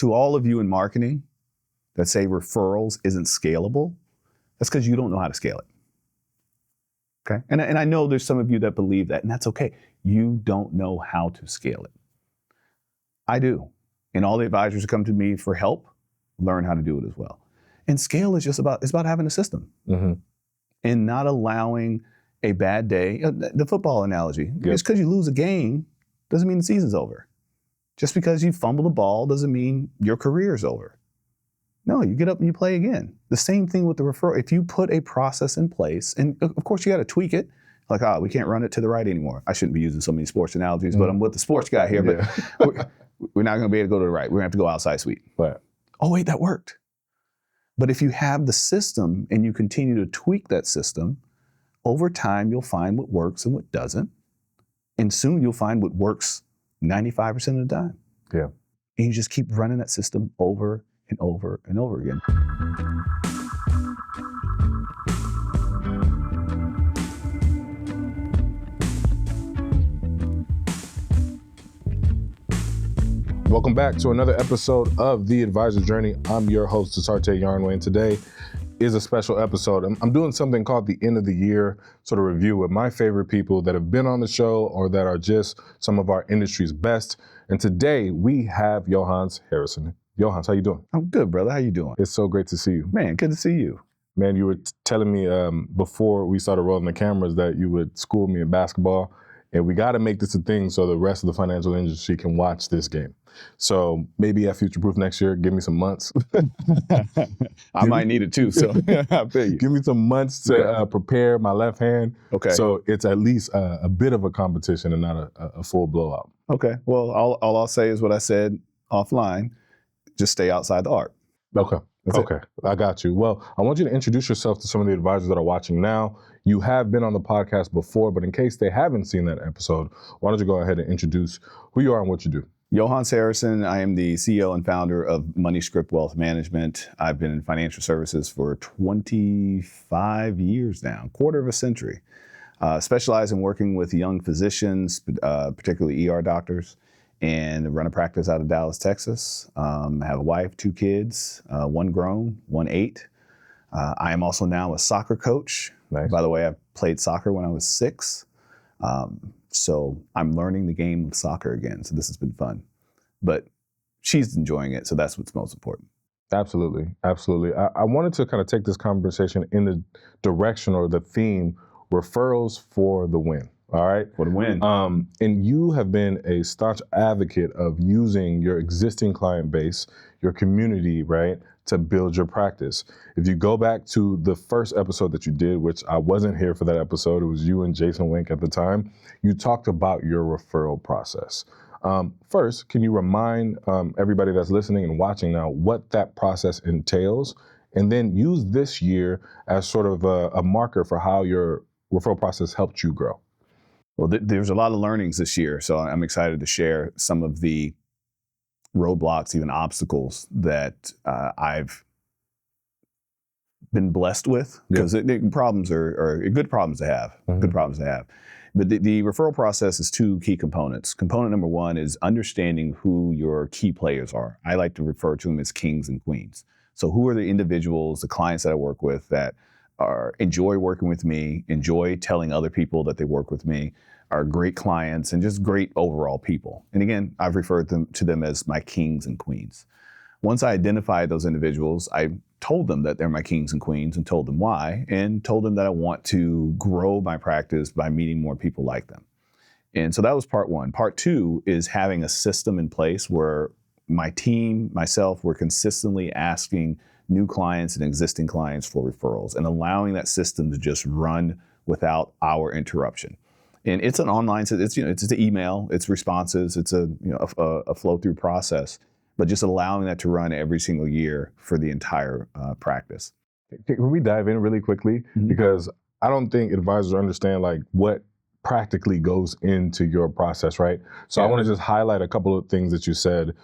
To all of you in marketing that say referrals isn't scalable, that's because you don't know how to scale it. Okay? And I know there's some of you that believe that, and that's okay. You don't know how to scale it. I do. And all the advisors who come to me for help learn how to do it as well. And scale is it's about having a system and not allowing a bad day. The football analogy, just because you lose a game doesn't mean the season's over. Just because you fumble the ball doesn't mean your career's over. No, you get up and you play again. The same thing with the referral. If you put a process in place, and of course you got to tweak it, like, we can't run it to the right anymore. I shouldn't be using so many sports analogies, but I'm with the sports guy here, but we're not going to be able to go to the right. We're going to have to go outside sweep. Right. Oh, wait, that worked. But if you have the system and you continue to tweak that system, over time you'll find what works and what doesn't. And soon you'll find what works 95% of the time. Yeah. And you just keep running that system over and over and over again. Welcome back to another episode of The Advisor Journey. I'm your host, Desarte Yarnway, and today is a special episode. I'm doing something called the end of the year sort of review with my favorite people that have been on the show or that are just some of our industry's best. And today we have Yohance Harrison. Yohance, how you doing? I'm good, brother. How you doing? It's so great to see you. Man, good to see you. Man, you were telling me before we started rolling the cameras that you would school me in basketball, and we got to make this a thing so the rest of the financial industry can watch this game. So maybe at Future Proof next year, give me some months. I might need it too, so I feel you. Give me some months to prepare my left hand. Okay. So it's at least a bit of a competition and not a full blowout. Okay. Well, all I'll say is what I said offline. Just stay outside the arc. Okay. Okay. I got you. Well, I want you to introduce yourself to some of the advisors that are watching now. You have been on the podcast before, but in case they haven't seen that episode, why don't you go ahead and introduce who you are and what you do? Yohance Harrison. I am the CEO and founder of MoneyScript Wealth Management. I've been in financial services for 25 years now, quarter of a century. Specialize in working with young physicians, particularly ER doctors, and run a practice out of Dallas, Texas. I have a wife, 2 kids, one grown, one 8. I am also now a soccer coach. Nice. By the way, I played soccer when I was 6. So I'm learning the game of soccer again. So this has been fun. But she's enjoying it, so that's what's most important. Absolutely. Absolutely. I wanted to kind of take this conversation in the direction or the theme, referrals for the win. All right? For the win. And you have been a staunch advocate of using your existing client base, your community, right, to build your practice. If you go back to the first episode that you did, which I wasn't here for that episode, it was you and Jason Wink at the time, you talked about your referral process. First, can you remind everybody that's listening and watching now what that process entails, and then use this year as sort of a marker for how your referral process helped you grow? Well, there's a lot of learnings this year, so I'm excited to share some of the roadblocks, even obstacles that I've been blessed with, because problems are good problems to have. Mm-hmm. Good problems to have. But the referral process is 2 key components. Component number 1 is understanding who your key players are. I like to refer to them as kings and queens. So who are the individuals, the clients that I work with that enjoy working with me, enjoy telling other people that they work with me, are great clients, and just great overall people. And again, I've referred to them as my kings and queens. Once I identified those individuals, I told them that they're my kings and queens and told them why, and told them that I want to grow my practice by meeting more people like them. And so that was part 1. Part 2 is having a system in place where my team, myself, we're consistently asking new clients and existing clients for referrals and allowing that system to just run without our interruption. And it's an online, it's an email, it's responses, it's a flow through process, but just allowing that to run every single year for the entire practice. Can we dive in really quickly? Mm-hmm. Because I don't think advisors understand like what practically goes into your process, right? So I want to just highlight a couple of things that you said.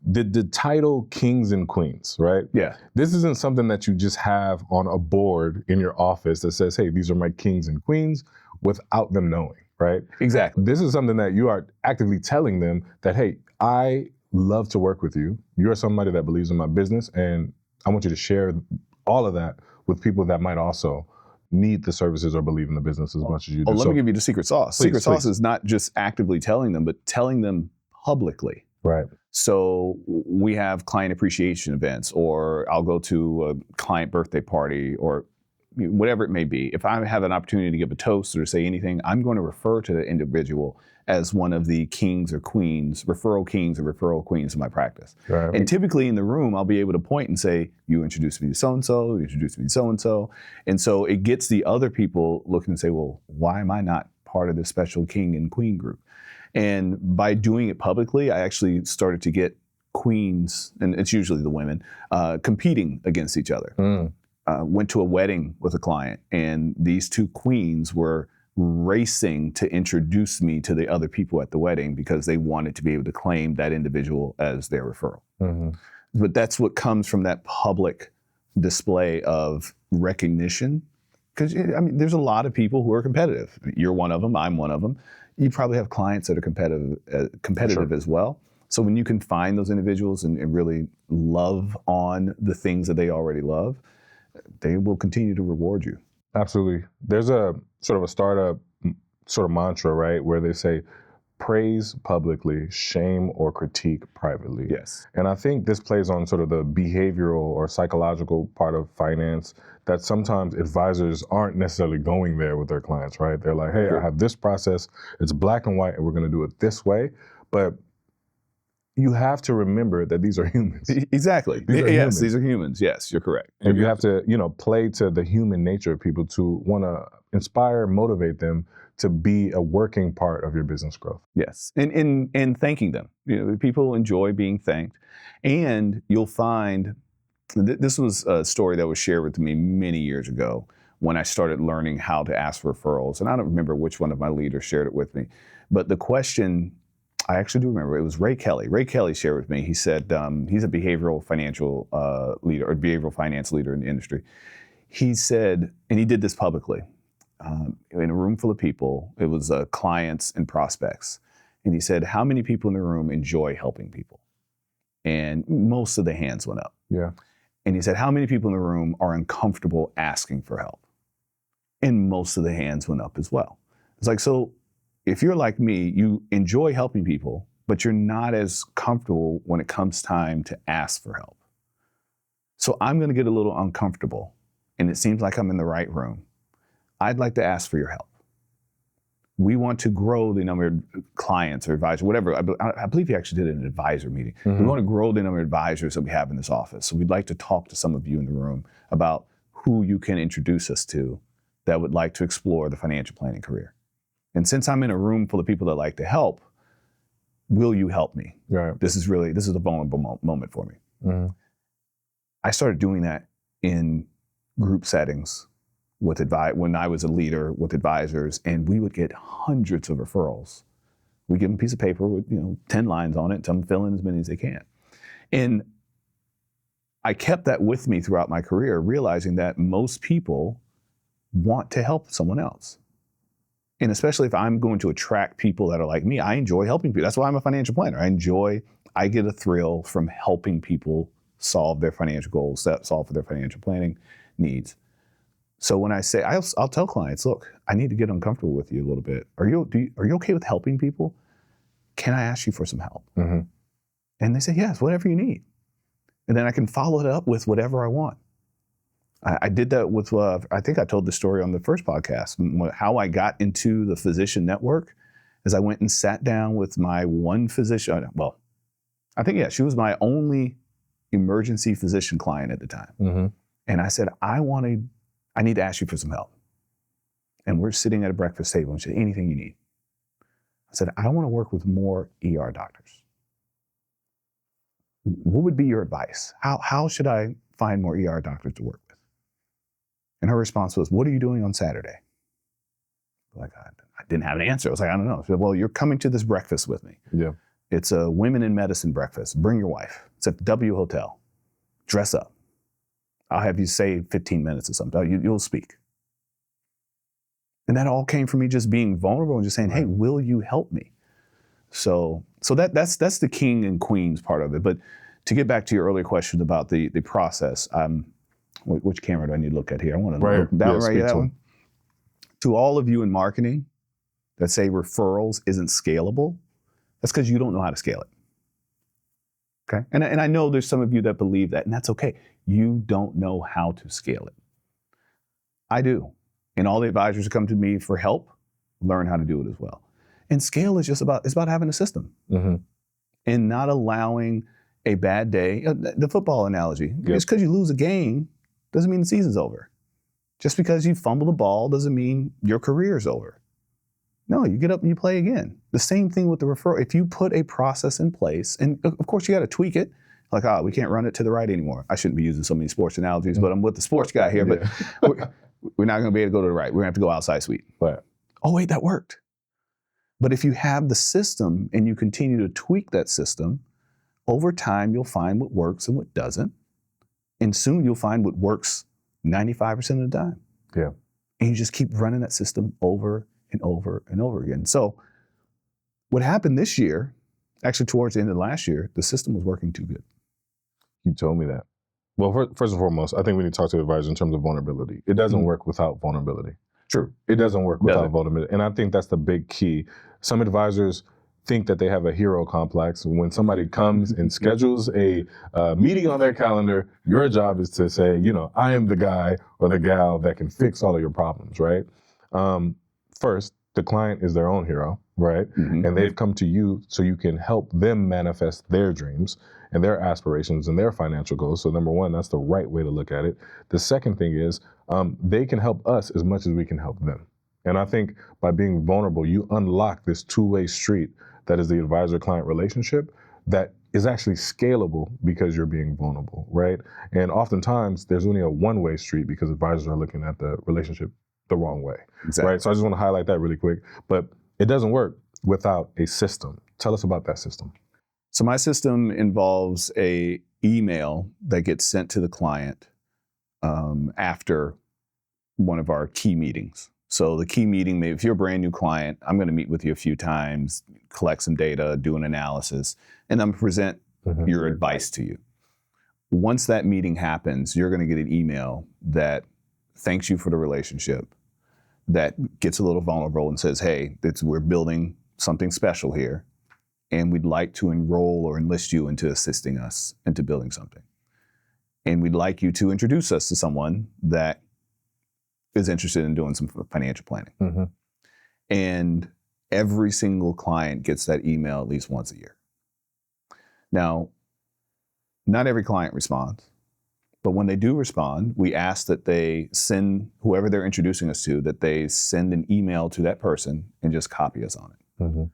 The title Kings and Queens, right? Yeah. This isn't something that you just have on a board in your office that says, hey, these are my kings and queens, without them knowing, right? Exactly. This is something that you are actively telling them that, hey, I love to work with you. You're somebody that believes in my business, and I want you to share all of that with people that might also need the services or believe in the business as much as you do. Let me give you the secret sauce. Please, Secret sauce please. is not just actively telling them, but telling them publicly. Right. So we have client appreciation events, or I'll go to a client birthday party, or whatever it may be. If I have an opportunity to give a toast or to say anything, I'm going to refer to the individual as one of the kings or queens, referral kings or referral queens in my practice. Right. And typically in the room, I'll be able to point and say, you introduced me to so-and-so, you introduced me to so-and-so. And so it gets the other people looking and say, well, why am I not part of this special king and queen group? And by doing it publicly, I actually started to get queens, and it's usually the women, competing against each other. Went to a wedding with a client, and these two queens were racing to introduce me to the other people at the wedding because they wanted to be able to claim that individual as their referral. But that's what comes from that public display of recognition. Because I mean, there's a lot of people who are competitive. You're one of them. I'm one of them. You probably have clients that are competitive as well. So when you can find those individuals and really love on the things that they already love, they will continue to reward you. Absolutely. There's a sort of a startup sort of mantra, right, where they say, praise publicly, shame or critique privately. Yes. And I think this plays on sort of the behavioral or psychological part of finance that sometimes advisors aren't necessarily going there with their clients, right? They're like, hey, I have this process, it's black and white, and we're going to do it this way. But you have to remember that these are humans. Exactly. Yes, these are humans. Yes, you're correct. And you have to, play to the human nature of people to want to inspire, motivate them to be a working part of your business growth. Yes, and thanking them. People enjoy being thanked, and you'll find this was a story that was shared with me many years ago when I started learning how to ask for referrals, and I don't remember which one of my leaders shared it with me, but the question. I actually do remember. It was Ray Kelly. Ray Kelly shared with me. He said he's a behavioral financial leader or behavioral finance leader in the industry. He said, and he did this publicly, in a room full of people. It was clients and prospects. And he said, how many people in the room enjoy helping people? And most of the hands went up. Yeah. And he said, how many people in the room are uncomfortable asking for help? And most of the hands went up as well. It's like, so if you're like me, you enjoy helping people, but you're not as comfortable when it comes time to ask for help. So I'm going to get a little uncomfortable, and it seems like I'm in the right room. I'd like to ask for your help. We want to grow the number of clients or advisors, whatever. I believe he actually did an advisor meeting. We want to grow the number of advisors that we have in this office. So we'd like to talk to some of you in the room about who you can introduce us to that would like to explore the financial planning career. And since I'm in a room full of people that like to help, will you help me? Right. This is a vulnerable moment for me. I started doing that in group settings with when I was a leader with advisors, and we would get hundreds of referrals. We give them a piece of paper with 10 lines on it, tell them to fill in as many as they can. And I kept that with me throughout my career, realizing that most people want to help someone else. And especially if I'm going to attract people that are like me, I enjoy helping people. That's why I'm a financial planner. I get a thrill from helping people solve their financial goals, solve for their financial planning needs. So when I say, I'll tell clients, look, I need to get uncomfortable with you a little bit. Are you okay with helping people? Can I ask you for some help? And they say, yes, whatever you need. And then I can follow it up with whatever I want. I did that with, I think I told the story on the first podcast, how I got into the physician network is I went and sat down with my one physician. Well, I think, she was my only emergency physician client at the time. And I said, I need to ask you for some help. And we're sitting at a breakfast table and she said, anything you need. I said, I want to work with more ER doctors. What would be your advice? How should I find more ER doctors to work with? And her response was, what are you doing on Saturday? Like, I didn't have an answer. I was like, I don't know. She said, well, you're coming to this breakfast with me. Yeah. It's a women in medicine breakfast. Bring your wife. It's at the W Hotel. Dress up. I'll have you say 15 minutes or something. You'll speak. And that all came from me just being vulnerable and just saying, hey, will you help me? So that's the king and queens part of it. But to get back to your earlier question about the process, which camera do I need to look at here? I want to look that one right here, that one. To all of you in marketing that say referrals isn't scalable, that's because you don't know how to scale it. Okay, and I know there's some of you that believe that, and that's okay. You don't know how to scale it. I do, and all the advisors who come to me for help learn how to do it as well. And scale is it's about having a system and not allowing a bad day. The football analogy, just because you lose a game doesn't mean the season's over. Just because you fumble the ball doesn't mean your career's over. No, you get up and you play again. The same thing with the referral. If you put a process in place, and of course you got to tweak it, like, we can't run it to the right anymore. I shouldn't be using so many sports analogies, but I'm with the sports guy here, but we're not going to be able to go to the right. We're going to have to go outside sweep. Right. Oh, wait, that worked. But if you have the system and you continue to tweak that system, over time you'll find what works and what doesn't. And soon you'll find what works 95% of the time. Yeah. And you just keep running that system over and over and over again. So what happened this year, actually towards the end of last year, the system was working too good. You told me that. Well, first and foremost, I think we need to talk to advisors in terms of vulnerability. It doesn't work without vulnerability. True. It doesn't work without vulnerability. And I think that's the big key. Some advisors think that they have a hero complex. When somebody comes and schedules a meeting on their calendar, your job is to say, I am the guy or the gal that can fix all of your problems, right? First, the client is their own hero, right? And they've come to you so you can help them manifest their dreams and their aspirations and their financial goals. So number one, that's the right way to look at it. The second thing is they can help us as much as we can help them. And I think by being vulnerable, you unlock this two-way street that is the advisor-client relationship that is actually scalable because you're being vulnerable, right? And oftentimes there's only a one-way street because advisors are looking at the relationship the wrong way, right? So I just want to highlight that really quick. But it doesn't work without a system. Tell us about that system. So my system involves a email that gets sent to the client after one of our key meetings. So the key meeting, maybe if you're a brand new client, I'm going to meet with you a few times, collect some data, do an analysis, and I'm going to present your advice to you. Once that meeting happens, you're going to get an email that thanks you for the relationship, that gets a little vulnerable and says, hey, we're building something special here, and we'd like to enroll or enlist you into assisting us into building something. And we'd like you to introduce us to someone that is interested in doing some financial planning. And every single client gets that email at least once a year. Now, not every client responds, but when they do respond, we ask that they send whoever they're introducing us to, that they send an email to that person and just copy us on it.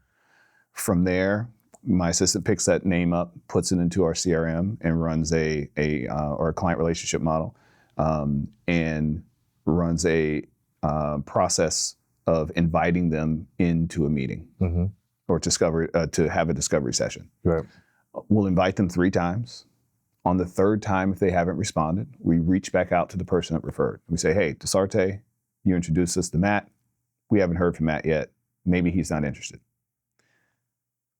From there, my assistant picks that name up, puts it into our CRM, and runs a client relationship model, and runs a process of inviting them into a meeting or to have a discovery session. Right. We'll invite them 3 times. On the 3rd time, if they haven't responded, we reach back out to the person that referred. We say, hey, Desarte, you introduced us to Matt. We haven't heard from Matt yet. Maybe he's not interested.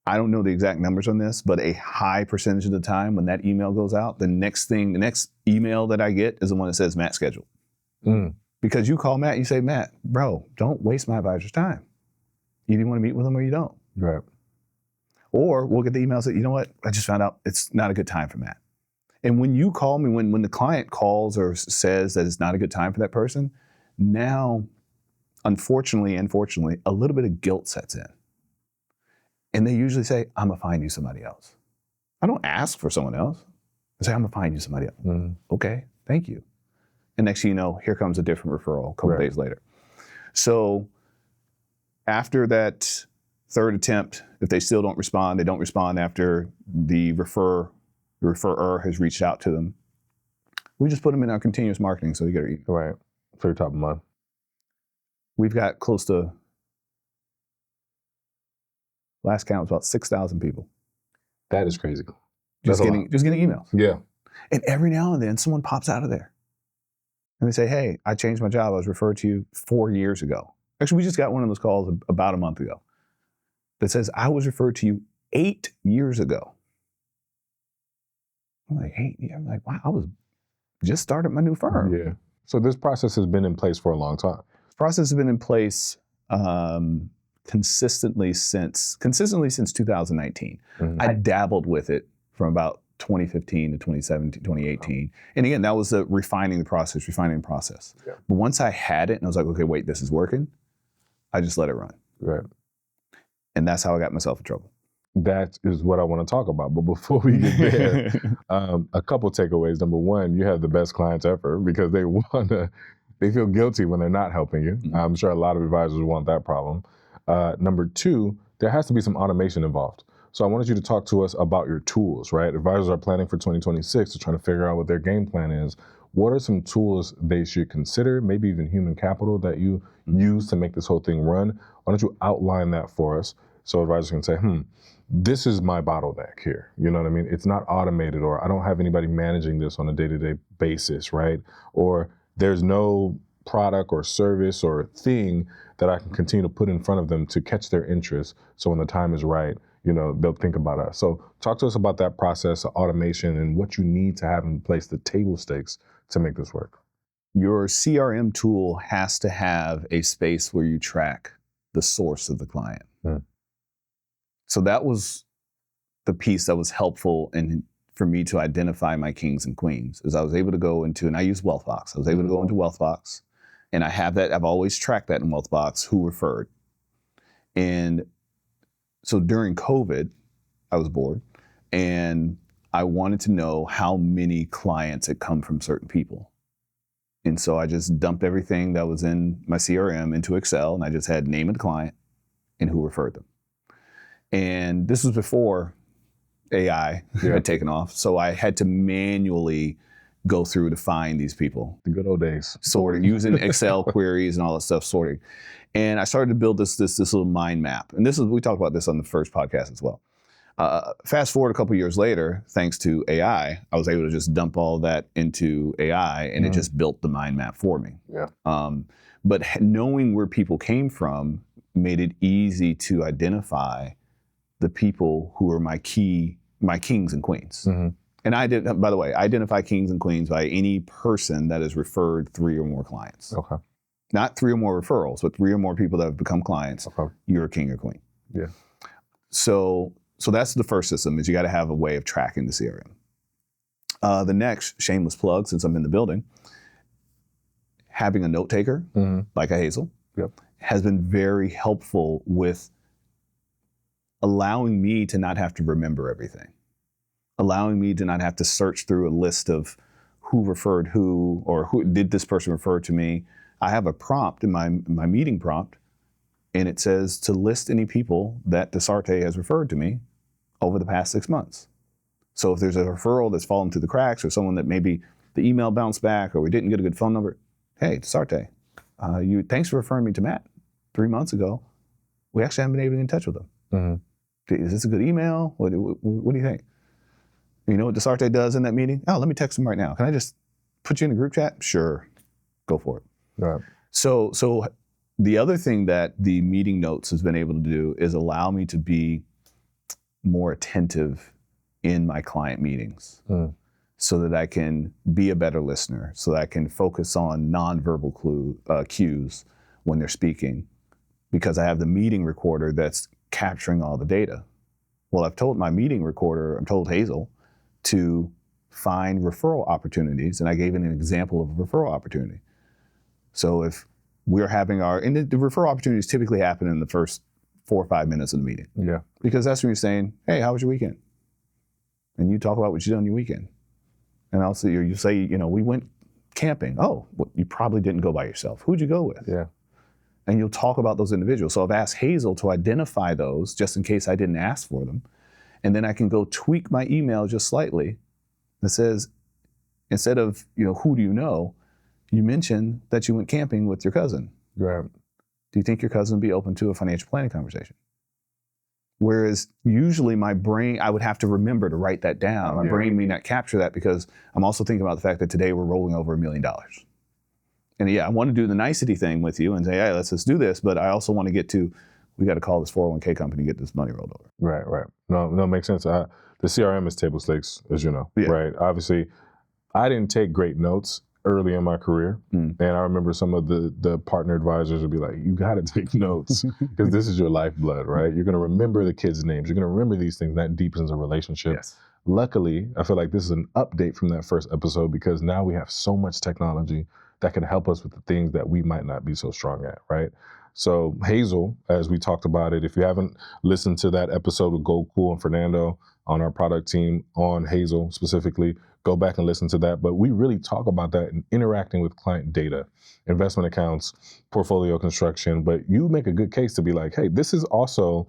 I don't know the exact numbers on this, but a high percentage of the time when that email goes out, the next email that I get is the one that says Matt scheduled. Because you call Matt, you say, Matt, bro, don't waste my advisor's time. You either want to meet with him or you don't. Right. Or we'll get the email that, you know what, I just found out it's not a good time for Matt. And when you call me, when the client calls or says that it's not a good time for that person, now, unfortunately and fortunately, a little bit of guilt sets in. And they usually say, I'm going to find you somebody else. I don't ask for someone else. I say, I'm going to find you somebody else. Okay, thank you. And next thing you know, here comes a different referral a couple days later. So after that 3rd attempt, if they still don't respond, they don't respond after the referrer has reached out to them, we just put them in our continuous marketing so you get our email. Right. For your top of mind. We've got close to, last count was about 6,000 people. That is crazy. Just getting emails. Yeah. And every now and then someone pops out of there. And they say, hey, I changed my job. I was referred to you 4 years ago. Actually, we just got one of those calls about a month ago. that says, I was referred to you 8 years ago. I'm like, 8 years? I'm like, wow, I was just started my new firm. Yeah. So this process has been in place for a long time. This process has been in place consistently since 2019. I dabbled with it from about 2015 to 2017, 2018. And again, that was the refining the process. Yeah. But once I had it and I was like, okay, wait, this is working, I just let it run. Right. And that's how I got myself in trouble. That is what I want to talk about. But before we get there, a couple takeaways. Number one, you have the best clients ever because they feel guilty when they're not helping you. I'm sure a lot of advisors want that problem. Number two, there has to be some automation involved. So I wanted you to talk to us about your tools, right? Advisors are planning for 2026 to try to figure out what their game plan is. What are some tools they should consider, maybe even human capital that you use to make this whole thing run? Why don't you outline that for us so advisors can say, this is my bottleneck here. You know what I mean? It's not automated, or I don't have anybody managing this on a day-to-day basis, right? Or there's no product or service or thing that I can continue to put in front of them to catch their interest. So when the time is right, they'll think about us. So talk to us about that process of automation and what you need to have in place, the table stakes to make this work. Your CRM tool has to have a space where you track the source of the client. So that was the piece that was helpful for me to identify my kings and queens, is I was able to go into, and I use Wealthbox. I was able to go into Wealthbox, and I have that. I've always tracked that in Wealthbox, who referred. And so during COVID, I was bored, and I wanted to know how many clients had come from certain people. And so I just dumped everything that was in my CRM into Excel, and I just had name of the client and who referred them. And this was before AI had taken off. So I had to manually go through to find these people. The good old days. Sorting, using Excel queries and all that stuff, sorting. And I started to build this little mind map. And we talked about this on the first podcast as well. Fast forward a couple years later, thanks to AI, I was able to just dump all that into AI, and it just built the mind map for me. Yeah. But knowing where people came from made it easy to identify the people who are my kings and queens. And I did, by the way, identify kings and queens by any person that has referred 3 or more clients. Okay. Not 3 or more referrals, but 3 or more people that have become clients. Okay. You're a king or queen. Yeah. So that's the first system, is you got to have a way of tracking the CRM. The next, shameless plug, since I'm in the building, having a note taker like a Hazel has been very helpful with allowing me to not have to remember everything, allowing me to not have to search through a list of who referred who, or who did this person refer to me. I have a prompt in my meeting prompt, and it says to list any people that Desarte has referred to me over the past 6 months. So if there's a referral that's fallen through the cracks, or someone that maybe the email bounced back, or we didn't get a good phone number, hey, Desarte, thanks for referring me to Matt 3 months ago. We actually haven't been able to get in touch with him. Is this a good email? What do you think? You know what Desarte does in that meeting? Oh, let me text him right now. Can I just put you in a group chat? Sure, go for it. Right. So the other thing that the meeting notes has been able to do is allow me to be more attentive in my client meetings, so that I can be a better listener, so that I can focus on nonverbal cues when they're speaking, because I have the meeting recorder that's capturing all the data. Well, I've told Hazel to find referral opportunities, and I gave an example of a referral opportunity. So if we're having and the referral opportunities typically happen in the first 4 or 5 minutes of the meeting. Yeah. Because that's when you're saying, hey, how was your weekend? And you talk about what you did on your weekend. And also you say, we went camping. Oh, well, you probably didn't go by yourself. Who'd you go with? Yeah. And you'll talk about those individuals. So I've asked Hazel to identify those just in case I didn't ask for them. And then I can go tweak my email just slightly that says, instead of, who do you know, you mentioned that you went camping with your cousin. Right. Do you think your cousin would be open to a financial planning conversation? Whereas usually my brain, I would have to remember to write that down. My brain may not capture that because I'm also thinking about the fact that today we're rolling over $1 million. And I want to do the nicety thing with you and say, hey, let's just do this. But I also want to get to, we got to call this 401k company to get this money rolled over. Right. No, makes sense. The CRM is table stakes, as you know, Yeah. right? Obviously, I didn't take great notes early in my career. And I remember some of the partner advisors would be like, you got to take notes because this is your lifeblood, right? You're going to remember the kids' names. You're going to remember these things. That deepens a relationship. Yes. Luckily, I feel like this is an update from that first episode because now we have so much technology that can help us with the things that we might not be so strong at, right? So Hazel, as we talked about it, if you haven't listened to that episode with Go Cool and Fernando on our product team on Hazel specifically, go back and listen to that. But we really talk about that in interacting with client data, investment accounts, portfolio construction. But you make a good case to be like, hey, this is also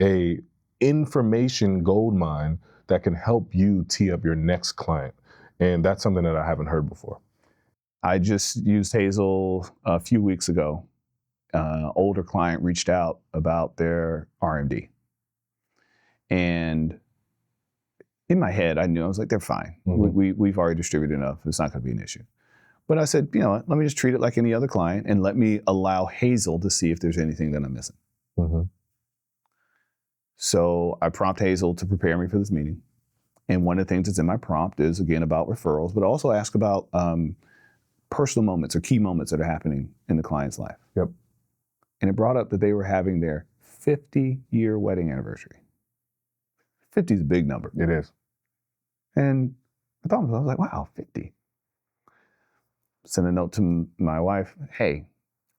a information gold mine that can help you tee up your next client. And that's something that I haven't heard before. I just used Hazel a few weeks ago. Older client reached out about their RMD. And in my head, I knew, I was like, they're fine. We've already distributed enough. It's not going to be an issue. But I said, you know what, let me just treat it like any other client and let me allow Hazel to see if there's anything that I'm missing. So I prompt Hazel to prepare me for this meeting. And one of the things that's in my prompt is, again, about referrals, but also ask about personal moments or key moments that are happening in the client's life. Yep. And it brought up that they were having their 50-year wedding anniversary. 50 is a big number. It is. And I was like, wow, 50. Sent a note to my wife, hey,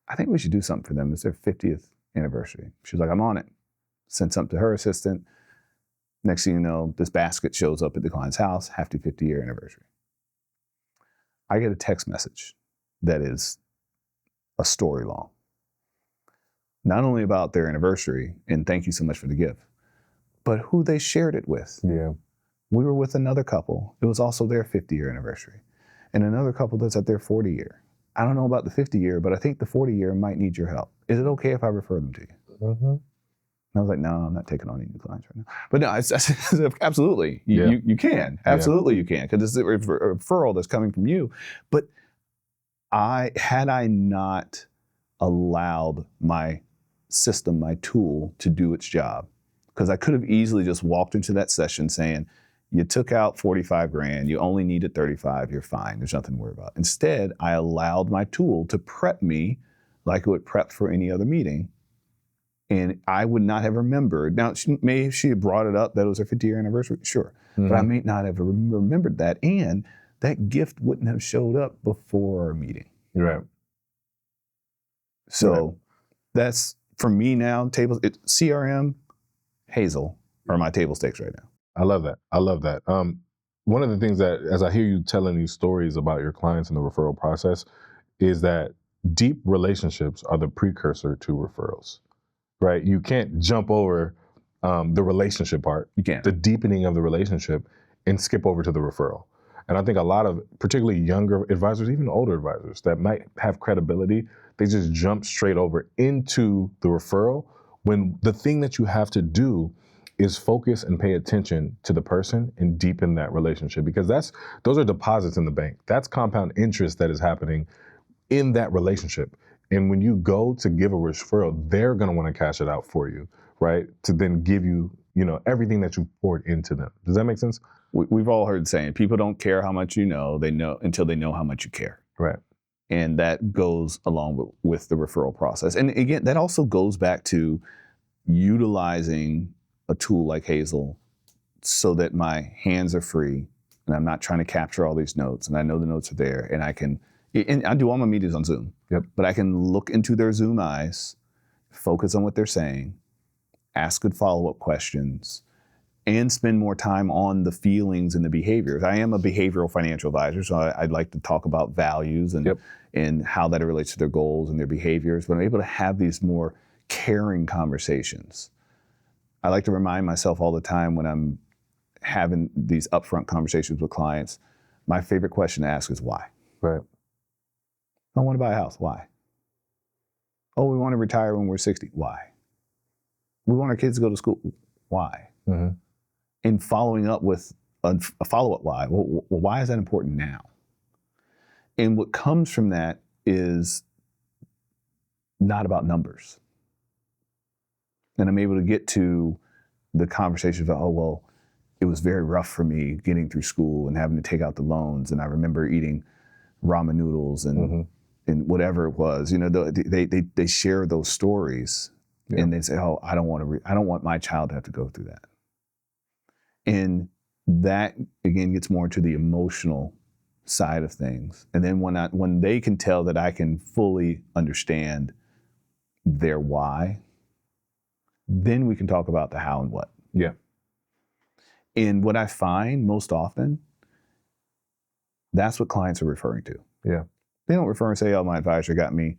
I think we should do something for them. It's their 50th anniversary. She was like, I'm on it. Sent something to her assistant. Next thing you know, this basket shows up at the client's house, happy 50-year anniversary. I get a text message that is a story long. Not only about their anniversary, and thank you so much for the gift, but who they shared it with. Yeah. We were with another couple. It was also their 50-year anniversary. And another couple that's at their 40-year. I don't know about the 50-year, but I think the 40-year might need your help. Is it okay if I refer them to you? And I was like, no, I'm not taking on any new clients right now. But no, absolutely, you can. Absolutely you can, because it's a referral that's coming from you. But had I not allowed my system, my tool, to do its job, because I could have easily just walked into that session saying, you took out 45 grand, you only needed 35, you're fine, there's nothing to worry about. Instead, I allowed my tool to prep me like it would prep for any other meeting. And I would not have remembered. Now, maybe she had brought it up that it was her 50-year anniversary, sure. But I may not have remembered that. And that gift wouldn't have showed up before our meeting. Right. So that's, for me now, CRM, Hazel are my table stakes right now. I love that. One of the things that, as I hear you telling these stories about your clients and the referral process, is that deep relationships are the precursor to referrals, right? You can't jump over the relationship part, You can't. the deepening of the relationship, and skip over to the referral. And I think a lot of, particularly younger advisors, even older advisors that might have credibility, they just jump straight over into the referral when the thing that you have to do is focus and pay attention to the person and deepen that relationship, because those are deposits in the bank. That's compound interest that is happening in that relationship. And when you go to give a referral, they're going to want to cash it out for you, right? To then give you, everything that you poured into them. Does that make sense? We've all heard the saying, people don't care how much you know, they know until they know how much you care. Right. And that goes along with the referral process. And again, that also goes back to utilizing a tool like Hazel so that my hands are free and I'm not trying to capture all these notes, and I know the notes are there, and I do all my meetings on Zoom. Yep. But I can look into their Zoom eyes, focus on what they're saying, ask good follow-up questions, and spend more time on the feelings and the behaviors. I am a behavioral financial advisor, so I'd like to talk about values and how that relates to their goals and their behaviors. But I'm able to have these more caring conversations. I like to remind myself all the time when I'm having these upfront conversations with clients, my favorite question to ask is why? Right. I want to buy a house. Why? Oh, we want to retire when we're 60. Why? We want our kids to go to school. Why? Mm-hmm. And following up with a follow-up why. Well, why is that important now? And what comes from that is not about numbers. And I'm able to get to the conversation about, oh, well, it was very rough for me getting through school and having to take out the loans. And I remember eating ramen noodles and whatever it was. You know, they share those stories, and they say, oh, I don't want my child to have to go through that. And that, again, gets more into the emotional side of things. And then when they can tell that I can fully understand their why, then we can talk about the how and what. Yeah. And what I find most often, that's what clients are referring to. Yeah. They don't refer and say, oh, my advisor got me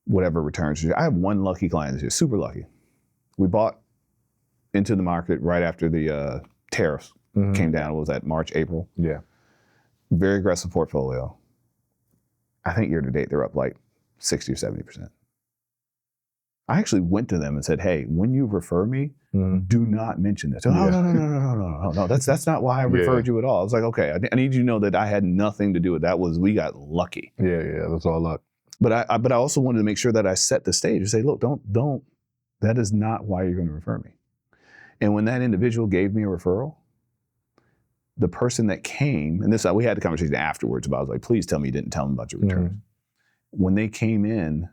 whatever returns. I have one lucky client this year, super lucky. We bought into the market right after the tariffs came down. What was that, March, April? Yeah. Very aggressive portfolio. I think year to date, they're up like 60 or 70%. I actually went to them and said, hey, when you refer me, do not mention this. Oh, no. That's not why I referred you at all. I was like, okay, I need you to know that I had nothing to do with that. We got lucky. Yeah, that's all luck. But I also wanted to make sure that I set the stage and say, look, don't, that is not why you're going to refer me. And when that individual gave me a referral, the person that came, and we had the conversation afterwards about, I was like, please tell me you didn't tell them about your returns. When they came in,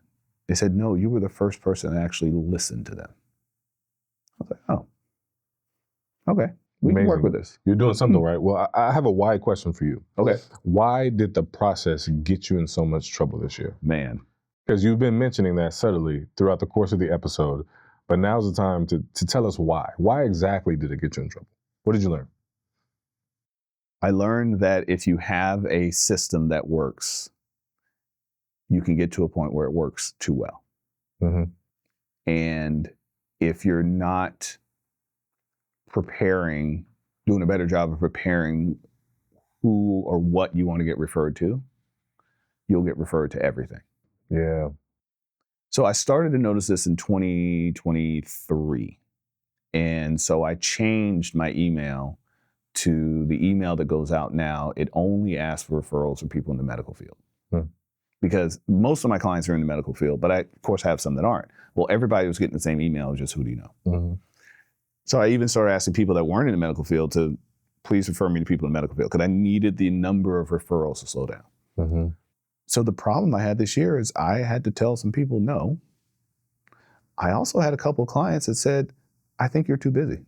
they said, no, you were the first person that actually listened to them. I was like, oh, okay. We can work with this. You're doing something right. Well, I have a why question for you. Okay. Why did the process get you in so much trouble this year? Man. Because you've been mentioning that subtly throughout the course of the episode, but now's the time to tell us why. Why exactly did it get you in trouble? What did you learn? I learned that if you have a system that works, you can get to a point where it works too well. And if you're not doing a better job of preparing who or what you want to get referred to, you'll get referred to everything. Yeah. So I started to notice this in 2023. And so I changed my email to the email that goes out now. It only asks for referrals from people in the medical field. Because most of my clients are in the medical field, but I, of course, have some that aren't. Well, everybody was getting the same email, just who do you know? So I even started asking people that weren't in the medical field to please refer me to people in the medical field, because I needed the number of referrals to slow down. So the problem I had this year is I had to tell some people no. I also had a couple of clients that said, I think you're too busy.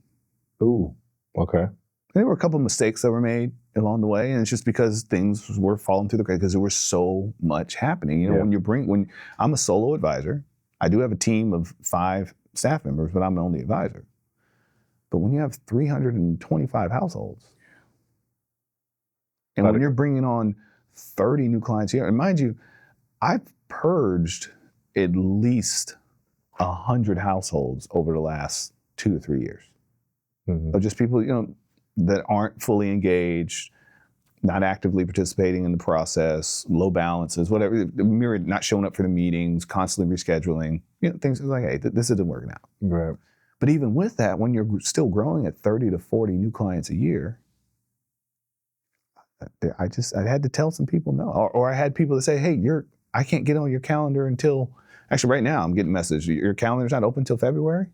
Ooh, okay. There were a couple of mistakes that were made along the way, and it's just because things were falling through the cracks because there was so much happening. You know, when I'm a solo advisor, I do have a team of 5 staff members, but I'm the only advisor. But when you have 325 households, and when you're bringing on 30 new clients a year, and mind you, I've purged at least 100 households over the last 2 to 3 years. Of just people, you know, that aren't fully engaged, not actively participating in the process, low balances, whatever, not showing up for the meetings, constantly rescheduling, you know, things like, hey, this isn't working out. Right. But even with that, when you're still growing at 30 to 40 new clients a year, I had to tell some people no. Or I had people that say, hey, I can't get on your calendar until, actually right now I'm getting a message, your calendar's not open until February?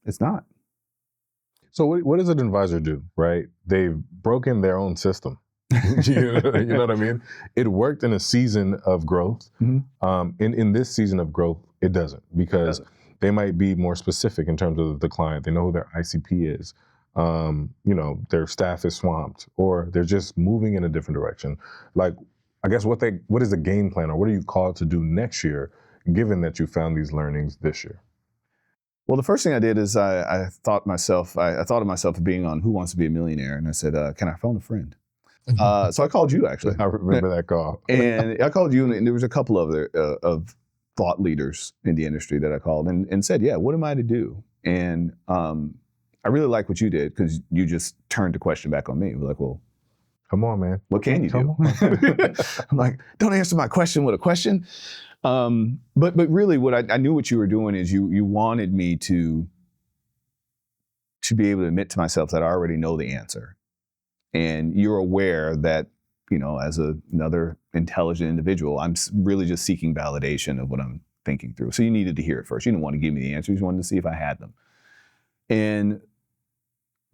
It's not. So what does an advisor do, right? They've broken their own system. You know what I mean? It worked in a season of growth. In this season of growth, it doesn't, because they might be more specific in terms of the client. They know who their ICP is. You know, their staff is swamped, or they're just moving in a different direction. Like, I guess what is the game plan, or what are you called to do next year, given that you found these learnings this year? Well, the first thing I did is I thought of myself as being on Who Wants to Be a Millionaire, and I said, can I phone a friend? So I called you, actually. I remember that call. And I called you, and there was a couple of thought leaders in the industry that I called and said, yeah, what am I to do? And I really like what you did, because you just turned the question back on me. We're like, well, come on, man. What can you do? I'm like, don't answer my question with a question. But really, what I knew what you were doing is you wanted me to be able to admit to myself that I already know the answer, and you're aware that, you know, as another intelligent individual, I'm really just seeking validation of what I'm thinking through. So you needed to hear it first. You didn't want to give me the answers. You wanted to see if I had them. And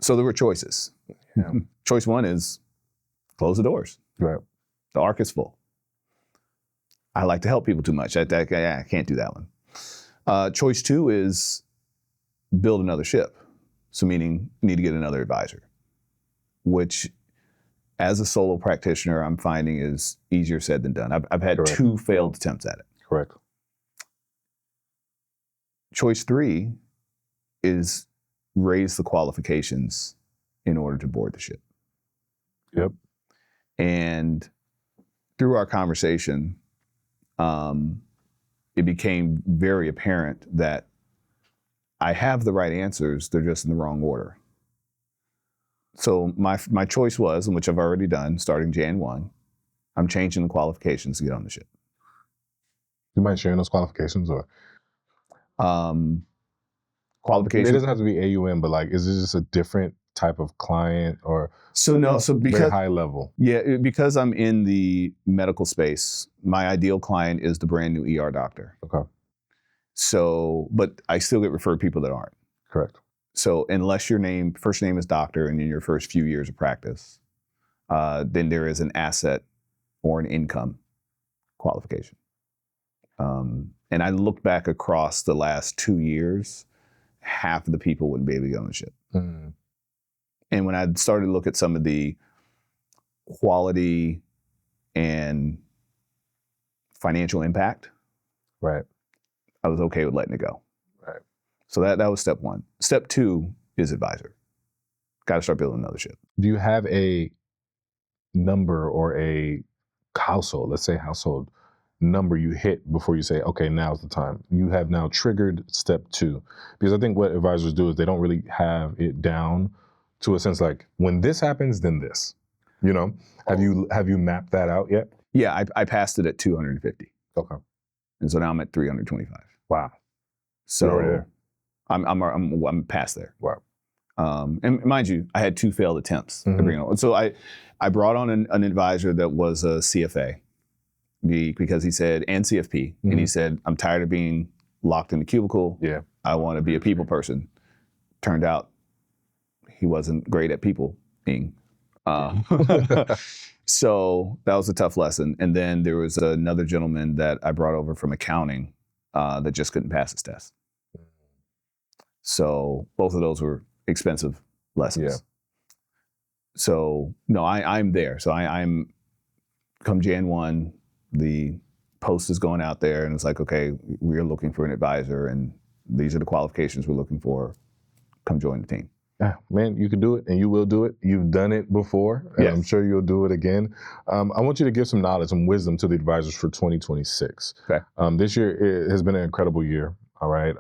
so there were choices. Yeah. Choice one is close the doors. Right. The ark is full. I like to help people too much. I can't do that one. Choice two is build another ship. So meaning you need to get another advisor, which as a solo practitioner, I'm finding is easier said than done. I've had Correct. 2 failed attempts at it. Correct. Choice three is raise the qualifications in order to board the ship. Yep. And through our conversation, it became very apparent that I have the right answers, they're just in the wrong order. So my choice was, and which I've already done, starting Jan 1, I'm changing the qualifications to get on the ship. You mind sharing those qualifications or? Qualifications. It doesn't have to be AUM, but like, is it just a different type of client or? So no, so very because high level. Yeah, because I'm in the medical space, my ideal client is the brand new ER doctor. Okay. So, but I still get referred people that aren't. Correct. So unless your first name is doctor and in your first few years of practice, then there is an asset or an income qualification. And I looked back across the last 2 years, half of the people wouldn't be able to get on the ship. Mm. And when I started to look at some of the quality and financial impact, Right. I was okay with letting it go. Right. So that was step one. Step two is advisor. Got to start building another ship. Do you have a number or a household, let's say household number you hit before you say, okay, now's the time? You have now triggered step two. Because I think what advisors do is they don't really have it down to a sense like, when this happens, then this. You know, have you mapped that out yet? Yeah, I passed it at 250. Okay. And so now I'm at 325. Wow. So You're already there. I'm past there. Wow. And mind you, I had 2 failed attempts to bring it on. So I brought on an advisor that was a CFA because he said, and CFP, and he said, I'm tired of being locked in the cubicle. Yeah. I want to be a people person. Turned out he wasn't great at people being. So that was a tough lesson. And then there was another gentleman that I brought over from accounting that just couldn't pass his test. So both of those were expensive lessons. Yeah. So no, I'm there. So I'm come Jan 1, the post is going out there and it's like, okay, we're looking for an advisor and these are the qualifications we're looking for. Come join the team. Yeah, man, you can do it and you will do it. You've done it before, and Yes. I'm sure you'll do it again. I want you to give some knowledge, some wisdom to the advisors for 2026. Okay. This year has been an incredible year, all right?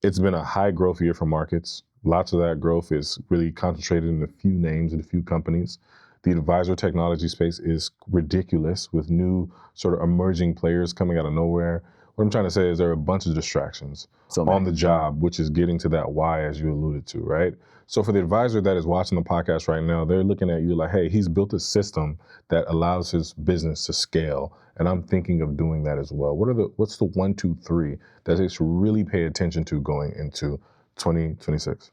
It's been a high growth year for markets. Lots of that growth is really concentrated in a few names and a few companies. The advisor technology space is ridiculous with new sort of emerging players coming out of nowhere. What I'm trying to say is there are a bunch of distractions on the job, which is getting to that why, as you alluded to, right? So for the advisor that is watching the podcast right now, they're looking at you like, hey, he's built a system that allows his business to scale, and I'm thinking of doing that as well. What's the 1, 2, 3 that they should really pay attention to going into 2026?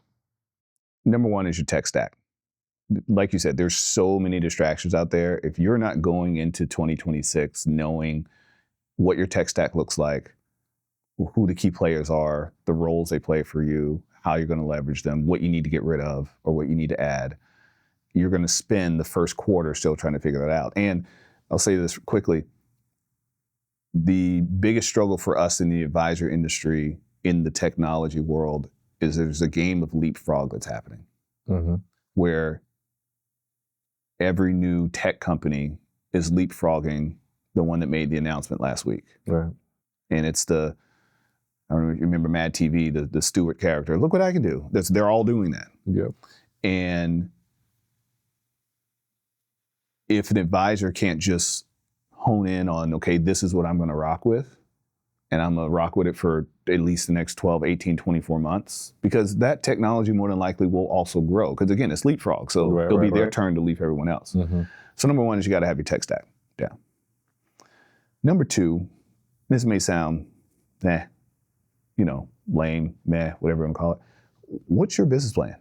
Number one is your tech stack. Like you said, there's so many distractions out there. If you're not going into 2026 knowing what your tech stack looks like, who the key players are, the roles they play for you, how you're going to leverage them, what you need to get rid of or what you need to add, you're going to spend the first quarter still trying to figure that out. And I'll say this quickly. The biggest struggle for us in the advisor industry in the technology world is there's a game of leapfrog that's happening where every new tech company is leapfrogging the one that made the announcement last week. Right. And it's I don't know if you remember Mad TV, the Stewart character. Look what I can do. They're all doing that. Yep. And if an advisor can't just hone in on, okay, this is what I'm going to rock with, and I'm going to rock with it for at least the next 12, 18, 24 months, because that technology more than likely will also grow. Because again, it's leapfrog. So it'll be their turn to leap everyone else. So number one is you got to have your tech stack down. Number two, this may sound lame, meh, whatever you want to call it. What's your business plan?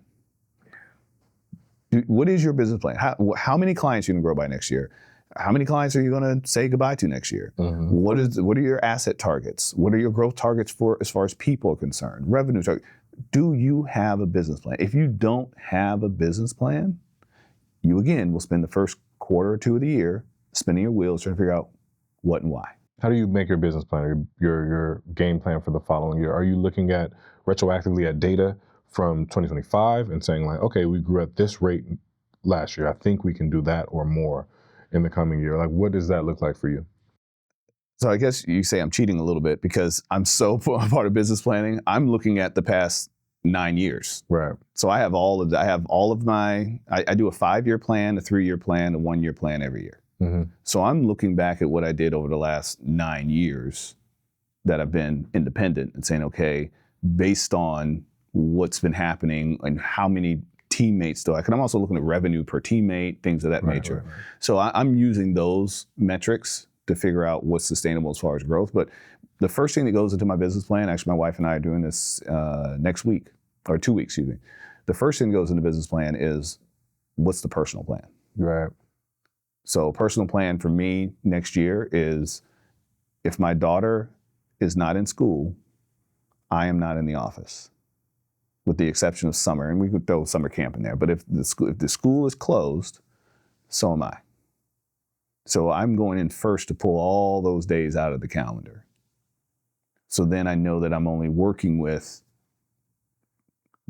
What is your business plan? How many clients are you going to grow by next year? How many clients are you going to say goodbye to next year? What are your asset targets? What are your growth targets for as far as people are concerned? Revenue target. Do you have a business plan? If you don't have a business plan, you again will spend the first quarter or two of the year spinning your wheels trying to figure out what and why. How do you make your business plan, your game plan for the following year? Are you looking at retroactively at data from 2025 and saying like, okay, we grew at this rate last year. I think we can do that or more in the coming year. Like, what does that look like for you? So I guess you say I'm cheating a little bit because I'm so part of business planning. I'm looking at the past 9 years. Right. So I have all of my, I do a 5-year plan, a 3-year plan, a 1-year plan every year. So I'm looking back at what I did over the last 9 years that I've been independent and saying, okay, based on what's been happening and how many teammates do I, because I'm also looking at revenue per teammate, things of that nature. Right. So I'm using those metrics to figure out what's sustainable as far as growth. But the first thing that goes into my business plan, actually my wife and I are doing this next week, or 2 weeks, excuse me. The first thing that goes into the business plan is what's the personal plan? Right. So personal plan for me next year is if my daughter is not in school, I am not in the office, with the exception of summer, and we could throw summer camp in there. But if the school is closed, so am I. So I'm going in first to pull all those days out of the calendar. So then I know that I'm only working with,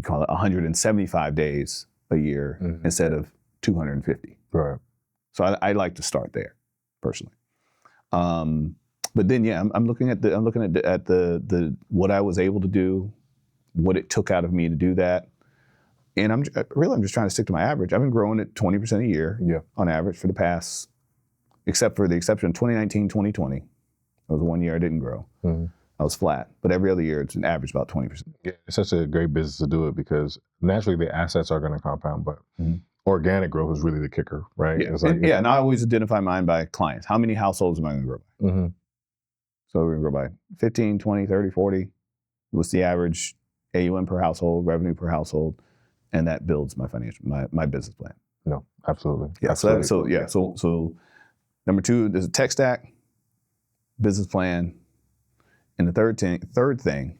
call it 175 days a year instead of 250. Right. So I like to start there, personally. But then, yeah, I'm looking at the what I was able to do, what it took out of me to do that, and I'm just trying to stick to my average. I've been growing at 20% a year on average for the past, except for the exception of 2019, 2020. That was 1 year I didn't grow. I was flat, but every other year it's an average about 20%. Yeah, it's such a great business to do it because naturally the assets are going to compound, but organic growth is really the kicker, right? Yeah, it's like, and I always identify mine by clients. How many households am I going to grow by? So we're going to grow by 15, 20, 30, 40. What's the average AUM per household, revenue per household? And that builds my my business plan. No, absolutely. Yeah. Absolutely. So number 2, there's a tech stack, business plan, and the third thing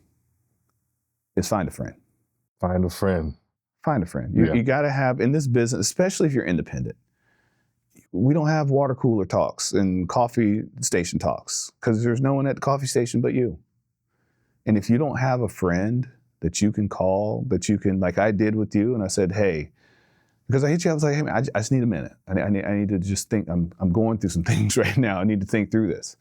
is find a friend. Find a friend. Find a friend. You got to have, in this business, especially if you're independent, we don't have water cooler talks and coffee station talks because there's no one at the coffee station but you. And if you don't have a friend that you can call, that you can, like I did with you, and I said, hey, because I hit you, I was like, hey, man, I just need a minute. I need to just think. I'm going through some things right now. I need to think through this.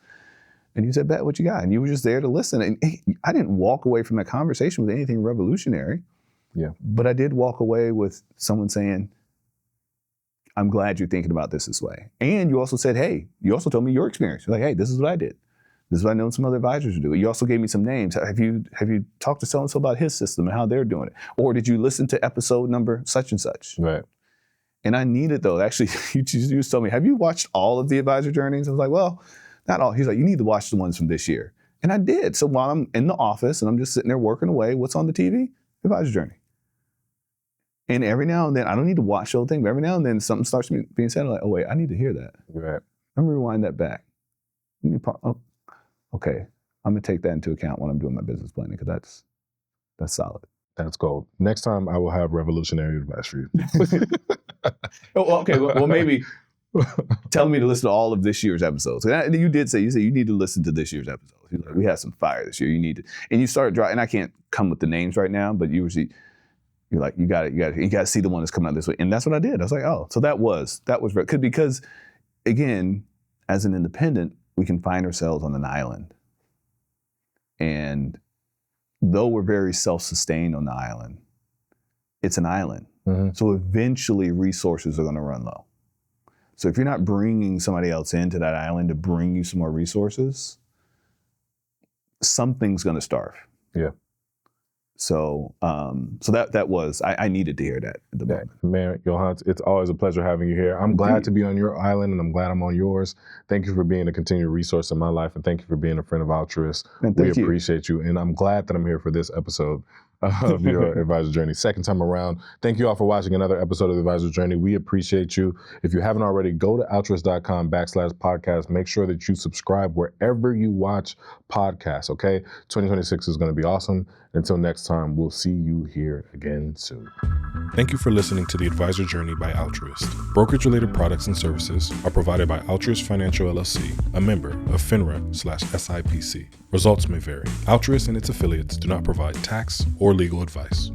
And you said, Bet, what you got? And you were just there to listen. And I didn't walk away from that conversation with anything revolutionary. Yeah. But I did walk away with someone saying, I'm glad you're thinking about this way. And you also said, hey, you also told me your experience. You're like, hey, this is what I did. This is what I know some other advisors do. You also gave me some names. Have you talked to so-and-so about his system and how they're doing it? Or did you listen to episode number such and such? Right. And I needed those. Actually, you just told me, have you watched all of the advisor journeys? I was like, well, not all. He's like, you need to watch the ones from this year. And I did. So while I'm in the office and I'm just sitting there working away, what's on the TV? Advisor journey. And every now and then, I don't need to watch the whole thing, but every now and then something starts being said. I'm like, oh wait, I need to hear that. Right. Let me rewind that back. Okay, I'm gonna take that into account when I'm doing my business planning because that's solid. That's gold. Next time I will have revolutionary advice for you. Okay, well maybe tell me to listen to all of this year's episodes. And you did say you need to listen to this year's episodes. Like, we had some fire this year. You need to, and you started drawing. And I can't come with the names right now, but you're like, you got to see the one that's coming out this way. And that's what I did. I was like, oh, so that was because again, as an independent, we can find ourselves on an island. And though we're very self-sustained on the island, it's an island. So eventually resources are going to run low. So if you're not bringing somebody else into that island to bring you some more resources, something's going to starve. Yeah. So that was I needed to hear that at the moment. Man, Yohance, it's always a pleasure having you here. I'm glad to be on your island, and I'm glad I'm on yours. Thank you for being a continued resource in my life, and thank you for being a friend of Altruist. We appreciate you, and I'm glad that I'm here for this episode of your Advisor Journey. Second time around. Thank you all for watching another episode of the Advisor Journey. We appreciate you. If you haven't already, go to altruist.com/podcast. Make sure that you subscribe wherever you watch podcasts, okay? 2026 is going to be awesome. Until next time, we'll see you here again soon. Thank you for listening to the Advisor Journey by Altruist. Brokerage-related products and services are provided by Altruist Financial LLC, a member of FINRA/SIPC. Results may vary. Altruist and its affiliates do not provide tax or legal advice.